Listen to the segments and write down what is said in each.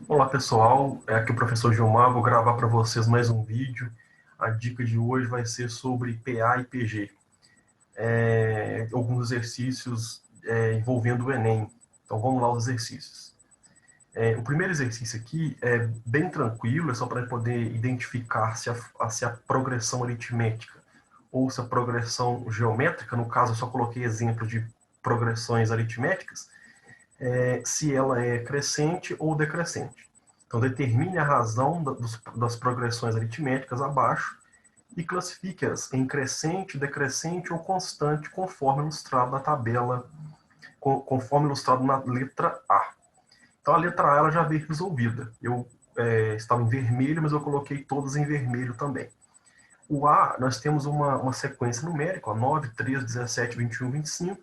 Olá pessoal, aqui o professor Gilmar, vou gravar para vocês mais um vídeo. A dica de hoje vai ser sobre PA e PG, alguns exercícios envolvendo o Enem. Então vamos lá aos exercícios. O primeiro exercício aqui é bem tranquilo, é só para poder identificar se a progressão aritmética ou se a progressão geométrica, no caso eu só coloquei exemplo de progressões aritméticas, se ela é crescente ou decrescente. Então, determine a razão das progressões aritméticas abaixo e classifique-as em crescente, decrescente ou constante, conforme ilustrado na tabela, conforme ilustrado na letra A. Então, a letra A ela já veio resolvida. Eu estava em vermelho, mas eu coloquei todas em vermelho também. O A, nós temos uma sequência numérica, ó, 9, 13, 17, 21, 25.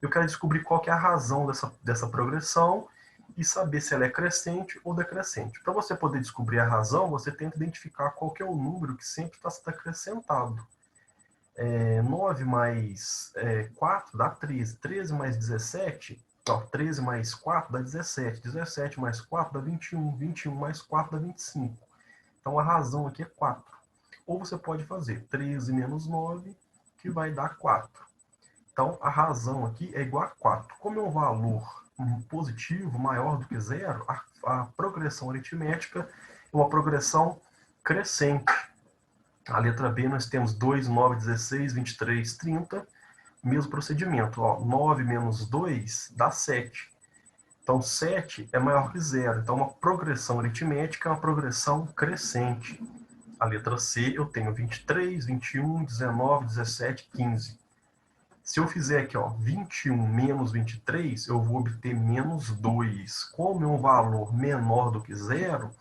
Eu quero descobrir qual que é a razão dessa progressão e saber se ela é crescente ou decrescente. Para você poder descobrir a razão, você tenta identificar qual que é o número que sempre está sendo acrescentado. 9 mais 4 dá 13. 13 mais 17, ó, 13 mais 4 dá 17. 17 mais 4 dá 21. 21 mais 4 dá 25. Então a razão aqui é 4. Ou você pode fazer 13 menos 9, que vai dar 4. Então, a razão aqui é igual a 4. Como é um valor positivo maior do que zero, a progressão aritmética é uma progressão crescente. A letra B nós temos 2, 9, 16, 23, 30. Mesmo procedimento. Ó, 9 menos 2 dá 7. Então, 7 é maior que zero. Então, uma progressão aritmética é uma progressão crescente. A letra C eu tenho 23, 21, 19, 17, 15. Se eu fizer aqui, ó, 21 menos 23, eu vou obter menos 2. Como é um valor menor do que zero,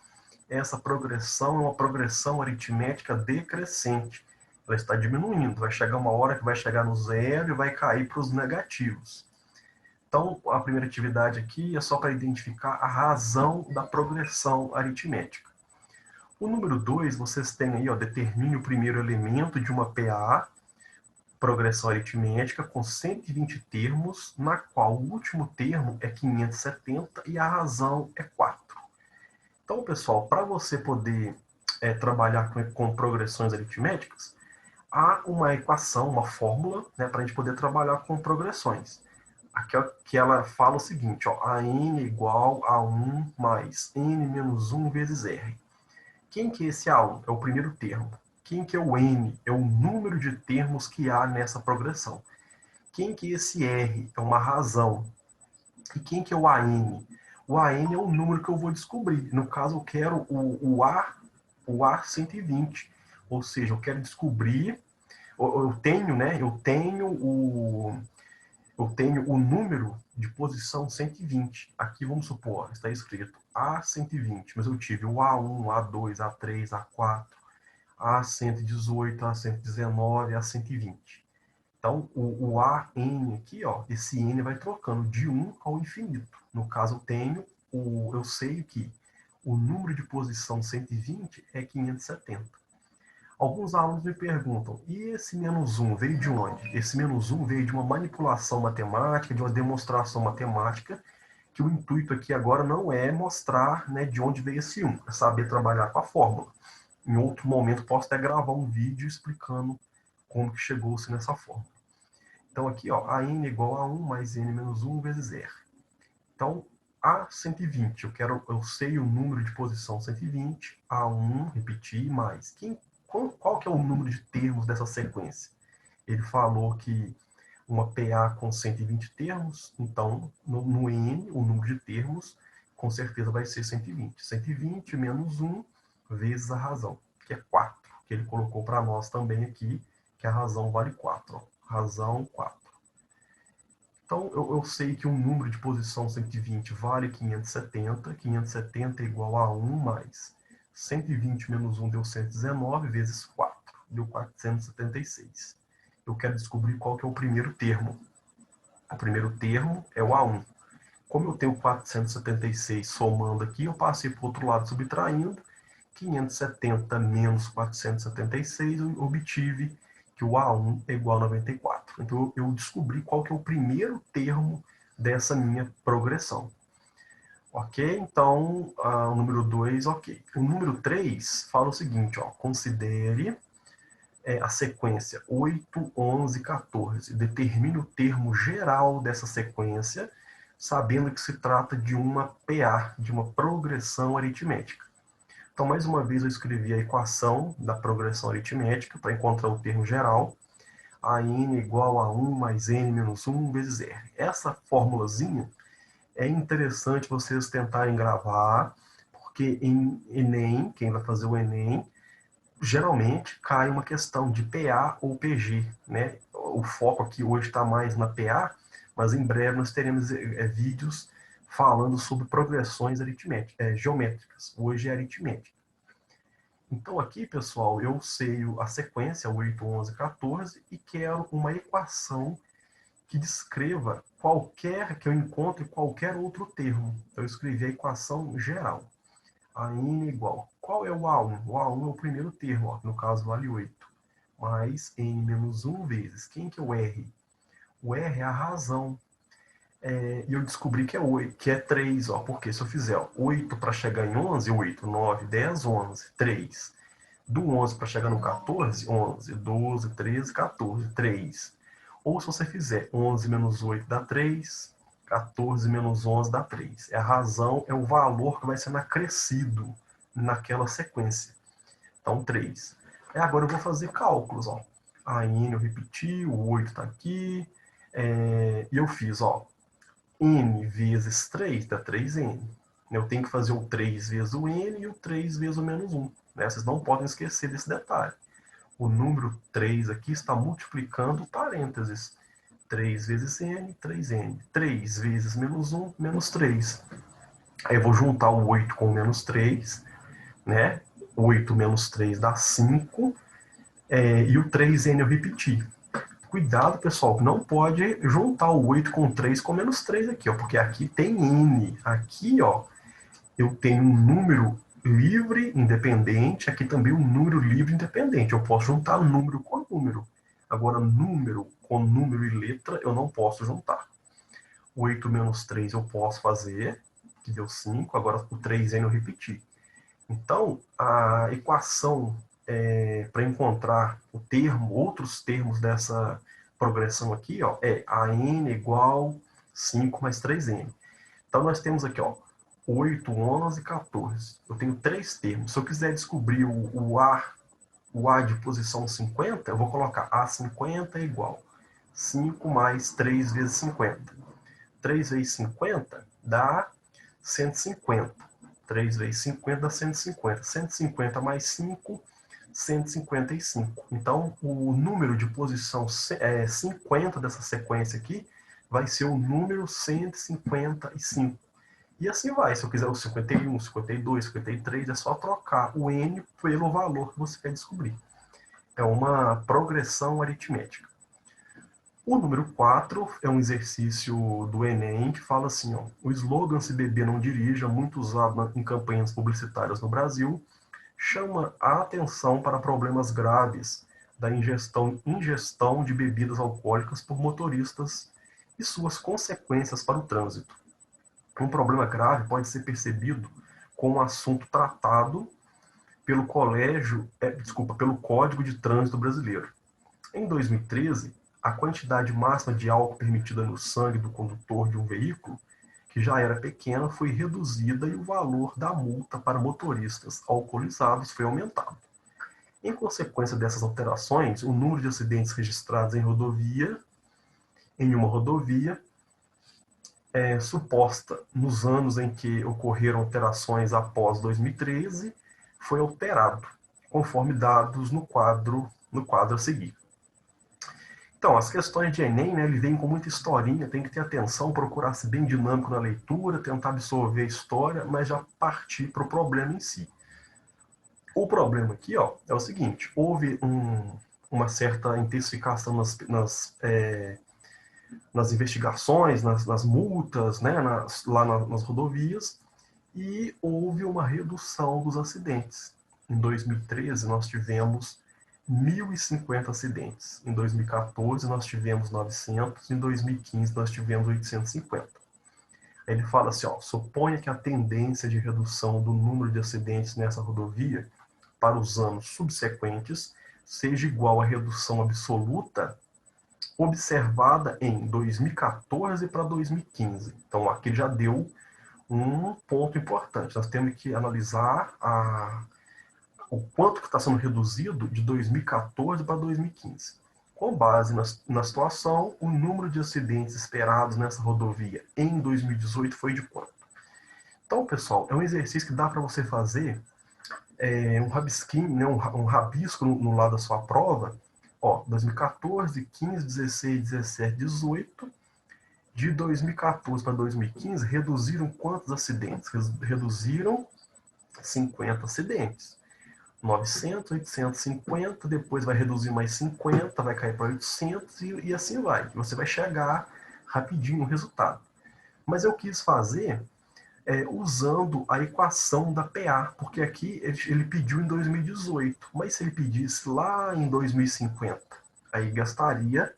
essa progressão é uma progressão aritmética decrescente. Ela está diminuindo. Vai chegar uma hora que vai chegar no zero e vai cair para os negativos. Então, a primeira atividade aqui é só para identificar a razão da progressão aritmética. O número 2, vocês têm aí, ó, determine o primeiro elemento de uma PA, progressão aritmética com 120 termos, na qual o último termo é 570 e a razão é 4. Então, pessoal, para você poder trabalhar com progressões aritméticas, há uma equação, uma fórmula, né, para a gente poder trabalhar com progressões. Aqui que ela fala o seguinte, ó, a n é igual a 1 mais n menos 1 vezes r. Quem que é esse A1? É o primeiro termo. Quem que é o N? É o número de termos que há nessa progressão. Quem que é esse R? É uma razão. E quem que é o AN? O AN é o número que eu vou descobrir. No caso, eu quero o A120. Ou seja, eu quero descobrir, eu tenho o número de posição 120. Aqui, vamos supor, está escrito A120, mas eu tive o A1, A2, A3, A4, A118, A119, A120. Então, o AN aqui, ó, esse N vai trocando de 1 ao infinito. No caso, eu sei que o número de posição 120 é 570. Alguns alunos me perguntam, e esse menos 1 veio de onde? Esse menos 1 veio de uma manipulação matemática, de uma demonstração matemática, que o intuito aqui agora não é mostrar, né, de onde veio esse 1, é saber trabalhar com a fórmula. Em outro momento, posso até gravar um vídeo explicando como que chegou-se nessa fórmula. Então, aqui, ó, a n é igual a 1 mais n menos 1 vezes r. Então, A120, eu sei o número de posição 120, A1, repetir, mais. Qual que é o número de termos dessa sequência? Ele falou que uma PA com 120 termos, então, no N, o número de termos, com certeza vai ser 120. 120 menos 1 vezes a razão, que é 4, que ele colocou para nós também aqui, que a razão vale 4. Ó. Razão 4. Então, eu sei que um número de posição 120 vale 570. 570 é igual a 1 mais 120 menos 1 deu 119 vezes 4. Deu 476. Eu quero descobrir qual que é o primeiro termo. O primeiro termo é o A1. Como eu tenho 476 somando aqui, eu passei para o outro lado subtraindo. 570 menos 476, eu obtive que o A1 é igual a 94. Então, eu descobri qual que é o primeiro termo dessa minha progressão. Ok? Então, o número 2, ok. O número 3 fala o seguinte, ó, considere a sequência 8, 11, 14. Determine o termo geral dessa sequência, sabendo que se trata de uma PA, de uma progressão aritmética. Então, mais uma vez, eu escrevi a equação da progressão aritmética para encontrar o termo geral. A n igual a 1 mais n menos 1 vezes r. Essa formulazinha é interessante vocês tentarem gravar, porque em Enem, quem vai fazer o Enem, geralmente cai uma questão de PA ou PG, né? O foco aqui hoje está mais na PA, mas em breve nós teremos vídeos falando sobre progressões aritméticas, geométricas. Hoje é aritmética. Então aqui, pessoal, eu sei a sequência 8, 11, 14 e quero uma equação que descreva que eu encontre qualquer outro termo. Eu escrevi a equação geral. A n igual. Qual é o A1? O A1 é o primeiro termo, ó, no caso vale 8. Mais n menos 1 vezes. Quem que é o R? O R é a razão. E eu descobri que é 8, que é 3, ó, porque se eu fizer 8 para chegar em 11, 8, 9, 10, 11, 3. Do 11 para chegar no 14, 11, 12, 13, 14, 3. Ou se você fizer 11 menos 8 dá 3, 14 menos 11 dá 3. A razão, é o valor que vai sendo acrescido naquela sequência. Então, 3. Agora eu vou fazer cálculos. Ó. A n eu repeti, o 8 está aqui. E eu fiz, ó, n vezes 3 dá 3n. Eu tenho que fazer o 3 vezes o n e o 3 vezes o menos 1. Né? Vocês não podem esquecer desse detalhe. O número 3 aqui está multiplicando parênteses. 3 vezes n, 3n. 3 vezes menos 1, menos 3. Aí eu vou juntar o 8 com o menos 3. Né? 8 menos 3 dá 5. E o 3n eu repeti. Cuidado, pessoal, não pode juntar o 8 com 3 com menos 3 aqui, ó, porque aqui tem n. Aqui, ó, eu tenho um número livre, independente, aqui também um número livre, independente. Eu posso juntar número com número. Agora, número com número e letra, eu não posso juntar. 8 menos 3 eu posso fazer, que deu 5. Agora, o 3n eu repeti. Então, a equação para encontrar o termo, outros termos dessa progressão aqui, ó, é a n igual 5 mais 3n. Então, nós temos aqui, ó, 8, 11 e 14. Eu tenho três termos. Se eu quiser descobrir o A de posição 50, eu vou colocar A50 é igual 5 mais 3 vezes 50. 3 vezes 50 dá 150. 3 vezes 50 dá 150. 150 mais 5, 155. Então, o número de posição 50 dessa sequência aqui vai ser o número 155. E assim vai. Se eu quiser o 51, 52, 53, é só trocar o n pelo valor que você quer descobrir. É uma progressão aritmética. O número 4 é um exercício do Enem que fala assim, ó, o slogan "Se beber não dirija", muito usado em campanhas publicitárias no Brasil, chama a atenção para problemas graves da ingestão de bebidas alcoólicas por motoristas e suas consequências para o trânsito. Um problema grave pode ser percebido com um assunto tratado pelo pelo Código de Trânsito Brasileiro. Em 2013, a quantidade máxima de álcool permitida no sangue do condutor de um veículo, que já era pequena, foi reduzida e o valor da multa para motoristas alcoolizados foi aumentado. Em consequência dessas alterações, o número de acidentes registrados em uma rodovia, suposta nos anos em que ocorreram alterações após 2013, foi alterado, conforme dados no quadro a seguir. Então, as questões de Enem, né, ele vem com muita historinha, tem que ter atenção, procurar ser bem dinâmico na leitura, tentar absorver a história, mas já partir para o problema em si. O problema aqui, ó, é o seguinte, houve uma certa intensificação nas investigações, nas multas, né, nas rodovias, e houve uma redução dos acidentes. Em 2013, nós tivemos 1.050 acidentes. Em 2014, nós tivemos 900. Em 2015, nós tivemos 850. Ele fala assim, ó, suponha que a tendência de redução do número de acidentes nessa rodovia para os anos subsequentes seja igual à redução absoluta observada em 2014 para 2015. Então, aqui já deu um ponto importante. Nós temos que analisar o quanto que está sendo reduzido de 2014 para 2015. Com base na situação, o número de acidentes esperados nessa rodovia em 2018 foi de quanto? Então, pessoal, é um exercício que dá para você fazer um rabisquinho, né, um rabisco no lado da sua prova. Ó, 2014, 15, 16, 17, 18. De 2014 para 2015, reduziram quantos acidentes? Reduziram 50 acidentes. 900, 850, depois vai reduzir mais 50, vai cair para 800 e assim vai. Você vai chegar rapidinho no resultado. Mas eu quis fazer usando a equação da PA, porque aqui ele pediu em 2018, mas se ele pedisse lá em 2050, aí gastaria,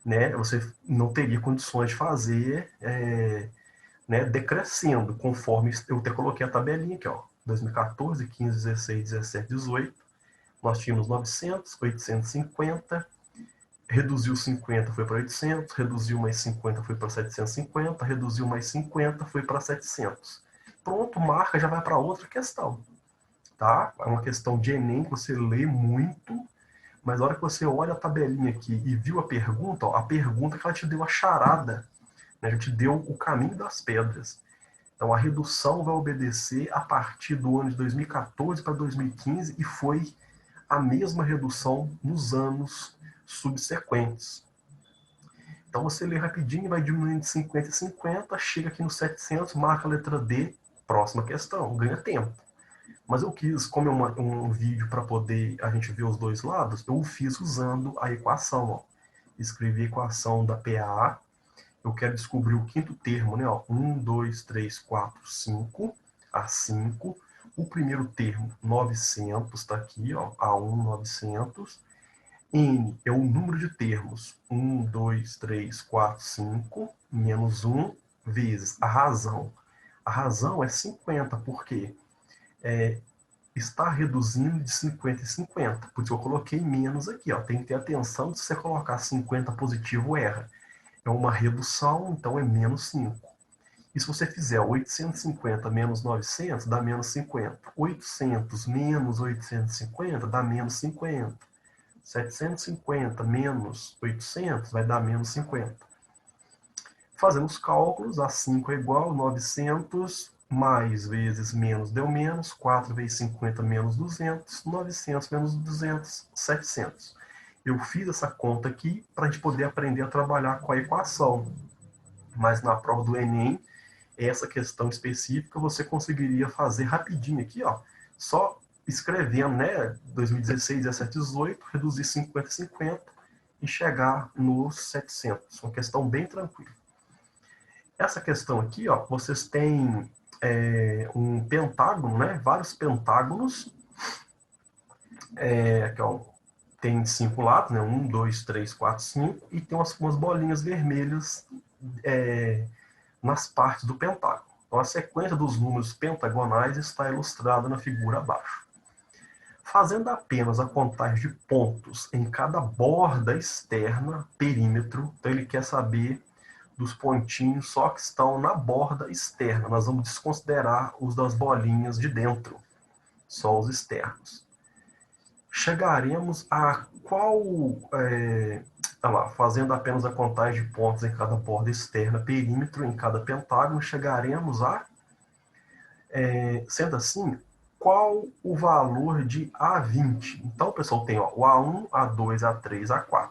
né, você não teria condições de fazer né, decrescendo, conforme eu até coloquei a tabelinha aqui, ó, 2014, 15, 16, 17, 18, nós tínhamos 900, 850, reduziu 50, foi para 800, reduziu mais 50, foi para 750, reduziu mais 50, foi para 700. Pronto, marca, já vai para outra questão, tá? É uma questão de Enem que você lê muito, mas na hora que você olha a tabelinha aqui e viu a pergunta, ó, a pergunta que ela te deu a charada, né, já te deu o caminho das pedras. Então, a redução vai obedecer a partir do ano de 2014 para 2015 e foi a mesma redução nos anos subsequentes. Então, você lê rapidinho, vai diminuindo de 50 em 50, chega aqui no 700, marca a letra D, próxima questão, ganha tempo. Mas eu quis, como é um vídeo para poder a gente ver os dois lados, eu fiz usando a equação. Ó. Escrevi a equação da PA. Eu quero descobrir o quinto termo, né? Ó, 1, 2, 3, 4, 5, A5. O primeiro termo, 900, está aqui, ó, A1, 900. N é o número de termos, 1, 2, 3, 4, 5, menos 1, vezes a razão. A razão é 50, porque está reduzindo de 50 em 50. Por isso eu coloquei menos aqui. Ó. Tem que ter atenção, se você colocar 50 positivo, erra. É uma redução, então é menos 5. E se você fizer 850 menos 900, dá menos 50. 800 menos 850 dá menos 50. 750 menos 800 vai dar menos 50. Fazendo os cálculos, a 5 é igual a 900 mais vezes menos deu menos, 4 vezes 50 menos 200, 900 menos 200, 700. Eu fiz essa conta aqui para a gente poder aprender a trabalhar com a equação. Mas na prova do Enem, essa questão específica você conseguiria fazer rapidinho aqui, ó, só escrevendo, né, 2016, 17, 18, reduzir 50 50 e chegar nos 700. Uma questão bem tranquila. Essa questão aqui, ó, vocês têm um pentágono, né, vários pentágonos, aqui, ó, tem 5 lados, né, 1, 2, 3, 4, 5, e tem umas bolinhas vermelhas nas partes do pentágono. Então, a sequência dos números pentagonais está ilustrada na figura abaixo. Fazendo apenas a contagem de pontos em cada borda externa, perímetro, então ele quer saber dos pontinhos só que estão na borda externa. Nós vamos desconsiderar os das bolinhas de dentro, só os externos. Chegaremos a qual... fazendo apenas a contagem de pontos em cada borda externa, perímetro em cada pentágono, chegaremos a... sendo assim, qual o valor de A20? Então, pessoal, tem ó, o A1, A2, A3, A4.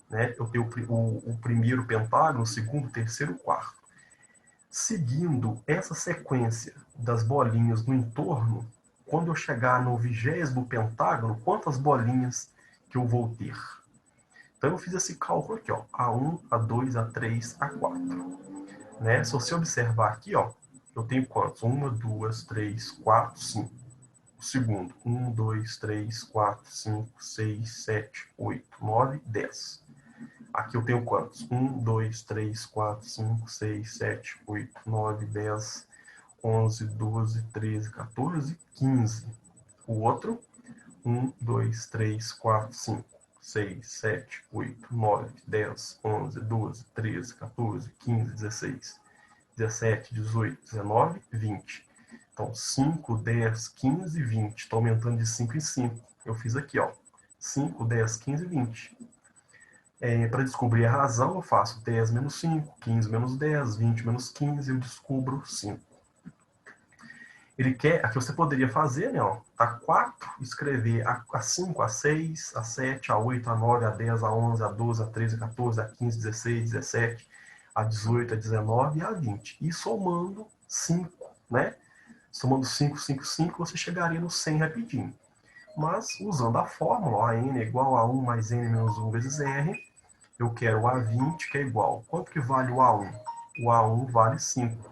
Né? Eu tenho o primeiro pentágono, o segundo, o terceiro, o quarto. Seguindo essa sequência das bolinhas no entorno, quando eu chegar no 20º pentágono, quantas bolinhas que eu vou ter? Então eu fiz esse cálculo aqui, ó, A1, A2, A3, A4. Né? Se você observar aqui, ó, eu tenho quantos? 1, 2, 3, 4, 5. O segundo, 1, 2, 3, 4, 5, 6, 7, 8, 9, 10. Aqui eu tenho quantos? 1, 2, 3, 4, 5, 6, 7, 8, 9, 10, 11, 12, 13, 14, 15. O outro, 1, 2, 3, 4, 5, 6, 7, 8, 9, 10, 11, 12, 13, 14, 15, 16, 17, 18, 19, 20. Então, 5, 10, 15, 20. Estou aumentando de 5 em 5. Eu fiz aqui, ó. 5, 10, 15, 20. Para descobrir a razão, eu faço 10 menos 5, 15 menos 10, 20 menos 15, eu descubro 5. Ele quer, aqui você poderia fazer, né, ó, a 4, escrever a 5, a 6, a 7, a 8, a 9, a 10, a 11, a 12, a 13, a 14, a 15, 16, 17, a 18, a 19 e a 20. E somando 5, né? Somando 5, 5, 5, você chegaria no 100 rapidinho. Mas, usando a fórmula, ó, a n é igual a 1 mais n menos 1 vezes r, eu quero o A20, que é igual. Quanto que vale o A1? O A1 vale 5.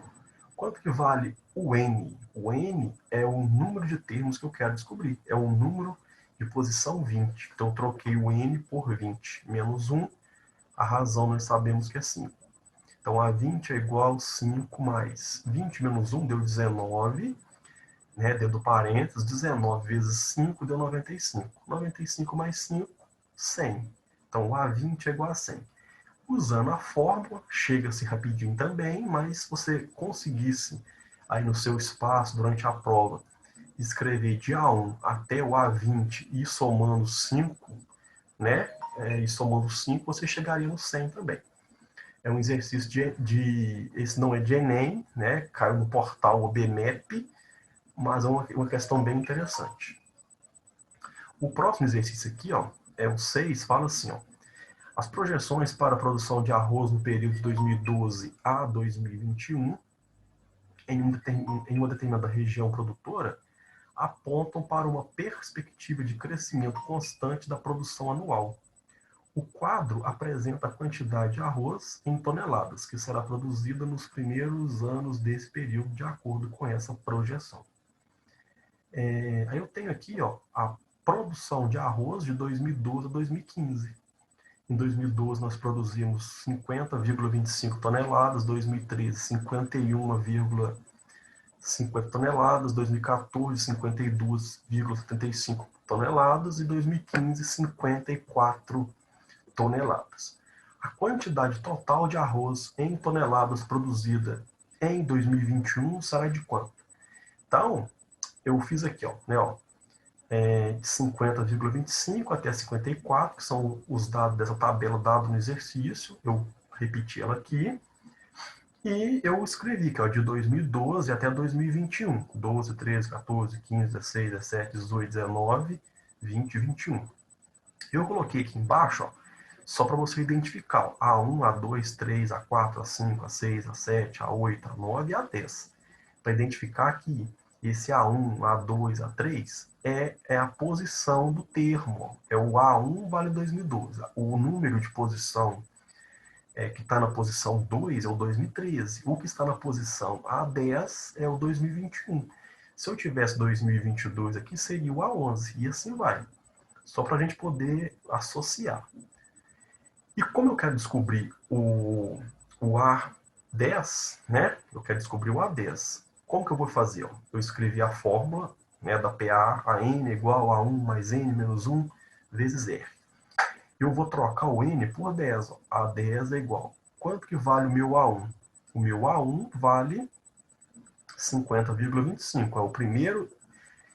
Quanto que vale o N? O N é o número de termos que eu quero descobrir. É o número de posição 20. Então, eu troquei o N por 20. Menos 1, a razão nós sabemos que é 5. Então, A20 é igual a 5 mais 20 menos 1 deu 19, né, dentro do parênteses, 19 vezes 5 deu 95. 95 mais 5, 100. Então, o A20 é igual a 100. Usando a fórmula, chega-se rapidinho também, mas se você conseguisse, aí no seu espaço, durante a prova, escrever de A1 até o A20 e somando 5, né? E somando 5, você chegaria no 100 também. É um exercício esse não é de Enem, né? Caiu no portal OBMEP, mas é uma questão bem interessante. O próximo exercício aqui, ó, é o 6, fala assim, ó. As projeções para a produção de arroz no período de 2012 a 2021, em uma determinada região produtora, apontam para uma perspectiva de crescimento constante da produção anual. O quadro apresenta a quantidade de arroz em toneladas que será produzida nos primeiros anos desse período, de acordo com essa projeção. Aí eu tenho aqui, ó, a produção de arroz de 2012 a 2015. Em 2012 nós produzimos 50,25 toneladas, 2013 51,50 toneladas, 2014 52,75 toneladas e 2015 54 toneladas. A quantidade total de arroz em toneladas produzida em 2021 será de quanto? Então, eu fiz aqui, ó, né, ó, de 50,25 até 54, que são os dados dessa tabela dada no exercício. Eu repeti ela aqui. E eu escrevi que é de 2012 até 2021. 12, 13, 14, 15, 16, 17, 18, 19, 20 e 21. Eu coloquei aqui embaixo, ó, só para você identificar, ó, A1, A2, A3, A4, A5, A6, A7, A8, A9 e A10. Para identificar que esse A1, A2, A3 é a posição do termo. É o A1 vale 2012. O número de posição que está na posição 2 é o 2013. O que está na posição A10 é o 2021. Se eu tivesse 2022 aqui, seria o A11. E assim vai. Só para a gente poder associar. E como eu quero descobrir o A10, né? Eu quero descobrir o A10. Como que eu vou fazer? Eu escrevi a fórmula, né, da PA, a N igual a 1 mais N menos 1 vezes R. Eu vou trocar o N por 10. Ó. A10 é igual. Quanto que vale o meu A1? O meu A1 vale 50,25.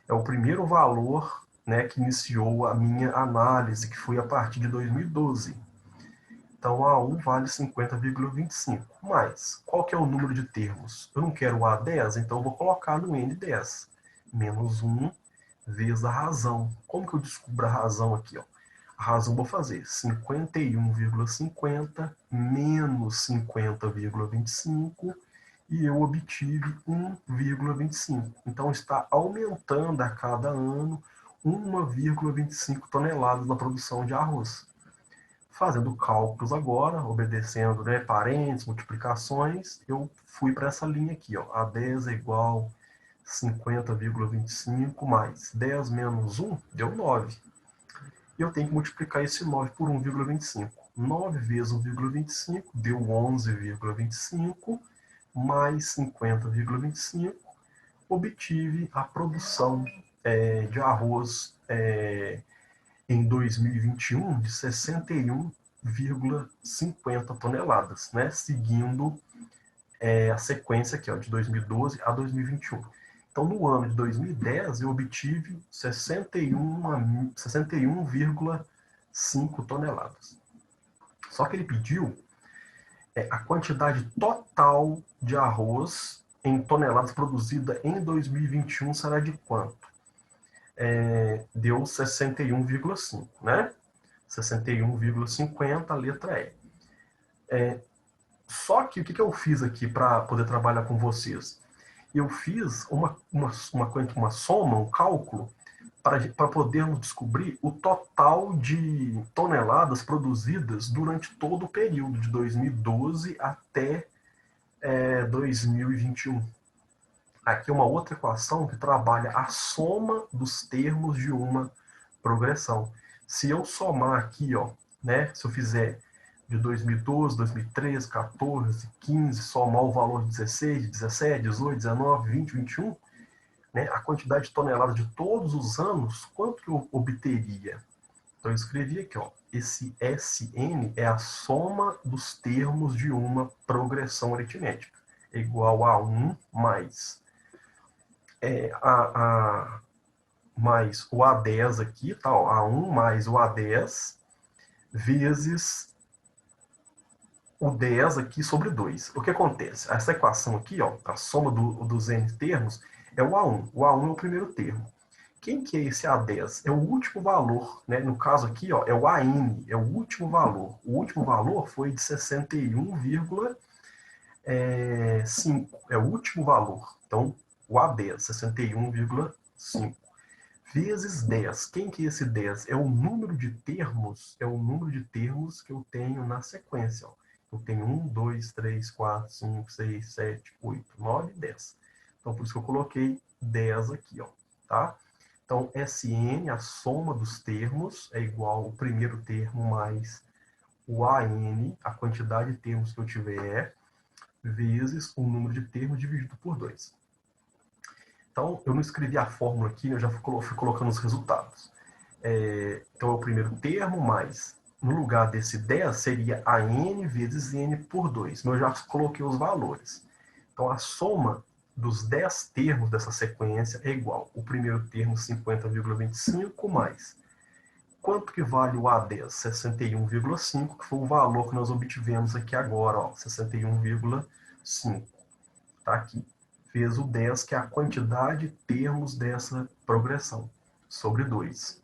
É o primeiro valor, né, que iniciou a minha análise, que foi a partir de 2012. Então, A1 vale 50,25. Mas, qual que é o número de termos? Eu não quero o A10, então eu vou colocar no N10. Menos 1 vezes a razão. Como que eu descubro a razão aqui? Ó? A razão eu vou fazer 51,50 menos 50,25 e eu obtive 1,25. Então, está aumentando a cada ano 1,25 toneladas na produção de arroz. Fazendo cálculos agora, obedecendo, né, parênteses, multiplicações, eu fui para essa linha aqui, ó. A10 é igual 50,25 mais 10 menos 1 deu 9. E eu tenho que multiplicar esse 9 por 1,25. 9 vezes 1,25 deu 11,25, mais 50,25, obtive a produção de arroz em 2021 de 61,50 toneladas, né? Seguindo a sequência aqui, ó, de 2012 a 2021. Então, no ano de 2010, eu obtive 61,5 toneladas. Só que ele pediu a quantidade total de arroz em toneladas produzida em 2021 será de quanto? Deu 61,5, né? 61,50, a letra E. Só que o que eu fiz aqui para poder trabalhar com vocês? Eu fiz uma soma, um cálculo, para podermos descobrir o total de toneladas produzidas durante todo o período, de 2012 até 2021. Aqui é uma outra equação que trabalha a soma dos termos de uma progressão. Se eu somar aqui, ó, né, se eu fizer de 2012, 2013, 14, 15, somar o valor de 16, 17, 18, 19, 20, 21, né, a quantidade de toneladas de todos os anos, quanto que eu obteria? Então eu escrevi aqui, ó, esse SN é a soma dos termos de uma progressão aritmética, igual a 1 mais mais o A10 aqui, tá, ó, A1 mais o A10 vezes o 10 aqui sobre 2. O que acontece? Essa equação aqui, ó, a soma dos n termos, é o A1. O A1 é o primeiro termo. Quem que é esse A10? É o último valor, né? No caso aqui, ó, é o AN, é o último valor. O último valor foi de 61,5. É o último valor. Então, o A10, 61,5. Vezes 10. Quem que é esse 10? É o número de termos, que eu tenho na sequência, ó. Eu tenho 1, 2, 3, 4, 5, 6, 7, 8, 9, 10. Então, por isso que eu coloquei 10 aqui, ó, tá? Então, SN, a soma dos termos, é igual ao primeiro termo mais o AN, a quantidade de termos que eu tiver, vezes o número de termos dividido por 2. Então, eu não escrevi a fórmula aqui, eu já fui colocando os resultados. Então, é o primeiro termo mais, no lugar desse 10, seria AN vezes N por 2. Mas eu já coloquei os valores. Então, a soma dos 10 termos dessa sequência é igual. O primeiro termo, 50,25, mais. Quanto que vale o A10? 61,5, que foi o valor que nós obtivemos aqui agora, ó, 61,5. Tá aqui. Fez o 10, que é a quantidade de termos dessa progressão, sobre 2.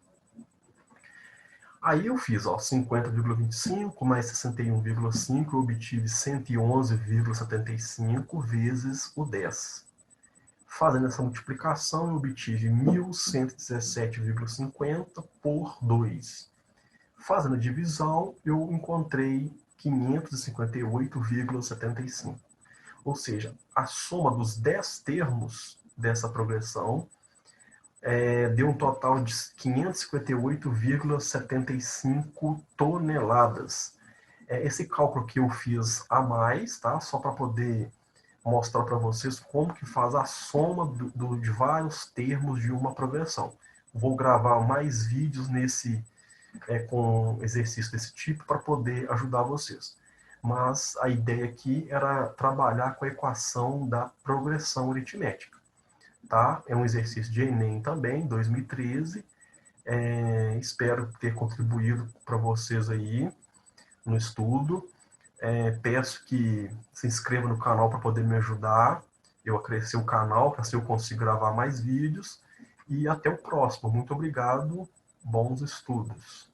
Aí eu fiz, ó, 50,25 mais 61,5, eu obtive 111,75 vezes o 10. Fazendo essa multiplicação, eu obtive 1.117,50 por 2. Fazendo a divisão, eu encontrei 558,75. Ou seja, a soma dos 10 termos dessa progressão deu um total de 558,75 toneladas. Esse cálculo que eu fiz a mais, tá? Só para poder mostrar para vocês como que faz a soma de vários termos de uma progressão. Vou gravar mais vídeos com exercício desse tipo para poder ajudar vocês. Mas a ideia aqui era trabalhar com a equação da progressão aritmética. Tá? É um exercício de Enem também, 2013. Espero ter contribuído para vocês aí no estudo. Peço que se inscreva no canal para poder me ajudar eu a crescer o canal, para assim eu consigo gravar mais vídeos. E até o próximo. Muito obrigado. Bons estudos.